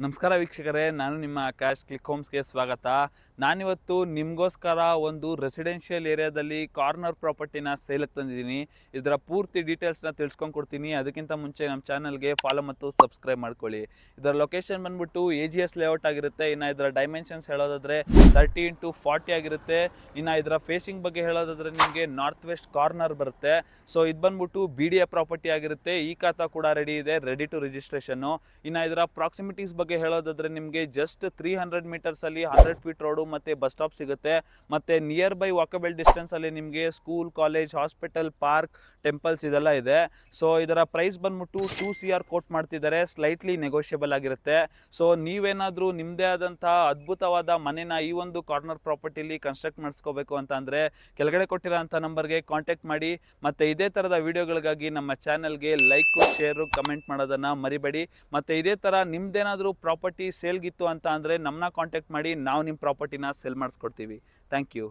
ನಮಸ್ಕಾರ ವೀಕ್ಷಕರೇ, ನಾನು ನಿಮ್ಮ ಆಕಾಶ್ ಕ್ಲಿಕ್ ಹೋಮ್ಸ್ಗೆ ಸ್ವಾಗತ. ನಾನಿವತ್ತು ನಿಮಗೋಸ್ಕರ ಒಂದು ರೆಸಿಡೆನ್ಷಿಯಲ್ ಏರಿಯಾದಲ್ಲಿ ಕಾರ್ನರ್ ಪ್ರಾಪರ್ಟಿನ ಸೇಲಕ್ಕೆ ತಂದಿದ್ದೀನಿ. ಇದರ ಪೂರ್ತಿ ಡೀಟೇಲ್ಸ್ನ ತಿಳ್ಸ್ಕೊಂಡು ಕೊಡ್ತೀನಿ. ಅದಕ್ಕಿಂತ ಮುಂಚೆ ನಮ್ಮ ಚಾನಲ್ಗೆ ಫಾಲೋ ಮತ್ತು ಸಬ್ಸ್ಕ್ರೈಬ್ ಮಾಡ್ಕೊಳ್ಳಿ. ಇದರ ಲೊಕೇಶನ್ ಬಂದ್ಬಿಟ್ಟು AGS ಲೇಔಟ್ ಆಗಿರುತ್ತೆ. ಇನ್ನು ಇದರ ಡೈಮೆನ್ಷನ್ಸ್ ಹೇಳೋದಾದರೆ 30x40 ಆಗಿರುತ್ತೆ. ಇನ್ನು ಇದರ ಫೇಸಿಂಗ್ ಬಗ್ಗೆ ಹೇಳೋದಾದರೆ ನಿಮಗೆ ನಾರ್ತ್ ವೆಸ್ಟ್ ಕಾರ್ನರ್ ಬರುತ್ತೆ. ಸೊ ಇದು ಬಂದ್ಬಿಟ್ಟು BDA ಪ್ರಾಪರ್ಟಿ ಆಗಿರುತ್ತೆ. ಈ ಖಾತಾ ಕೂಡ ರೆಡಿ ಇದೆ, ರೆಡಿ ಟು ರಿಜಿಸ್ಟ್ರೇಷನ್ನು. ಇನ್ನು ಇದರ ಪ್ರಾಕ್ಸಿಮಿಟೀಸ್ ಬಗ್ಗೆ ಹೇಳೋದಾದ್ರೆ ನಿಮಗೆ ಜಸ್ಟ್ 300 ಮೀಟರ್ಸ್ ಅಲ್ಲಿ 100 ಫೀಟ್ ರೋಡು ಮತ್ತೆ ಬಸ್ ಸ್ಟಾಪ್ ಸಿಗುತ್ತೆ. ಮತ್ತೆ ನಿಯರ್ ಬೈ ವಾಕಬಲ್ ಡಿಸ್ಟೆನ್ಸ್ ಅಲ್ಲಿ ನಿಮಗೆ school, college, hospital, park, temples ಇದೆಲ್ಲ ಇದೆ. ಸೊ ಇದರ ಪ್ರೈಸ್ ಬಂದ್ಬಿಟ್ಟು 2 CR ಕೋಟ್ ಮಾಡ್ತಿದ್ದಾರೆ, ಸ್ಲೈಟ್ಲಿ ನೆಗೋಷಿಯಬಲ್ ಆಗಿರುತ್ತೆ. ಸೊ ನೀವೇನಾದ್ರೂ ನಿಮ್ಮದೇ ಆದಂತಹ ಅದ್ಭುತವಾದ ಮನೆನ ಈ ಒಂದು ಕಾರ್ನರ್ ಪ್ರಾಪರ್ಟಿಲಿ ಕನ್ಸ್ಟ್ರಕ್ಟ್ ಮಾಡಿಸ್ಕೋಬೇಕು ಅಂತ ಅಂದ್ರೆ ಕೆಳಗಡೆ ಕೊಟ್ಟಿರೋಂಥ ನಂಬರ್ಗೆ ಕಾಂಟ್ಯಾಕ್ಟ್ ಮಾಡಿ. ಮತ್ತೆ ಇದೇ ತರದ ವಿಡಿಯೋಗಳಿಗಾಗಿ ನಮ್ಮ ಚಾನೆಲ್ಗೆ ಲೈಕ್, ಶೇರು, ಕಮೆಂಟ್ ಮಾಡೋದನ್ನ ಮರಿಬೇಡಿ. ಮತ್ತೆ ಇದೇ ತರ ನಿಮ್ದೇನಾದ್ರೂ ಪ್ರಾಪರ್ಟಿ ಸೇಲ್ಗಿತ್ತು ಅಂತ ಅಂದರೆ ನಮ್ಮನ್ನ ಕಾಂಟ್ಯಾಕ್ಟ್ ಮಾಡಿ, ನಾವು ನಿಮ್ಮ ಪ್ರಾಪರ್ಟಿನ ಸೇಲ್ ಮಾಡಿಸ್ಕೊಡ್ತೀವಿ. Thank you.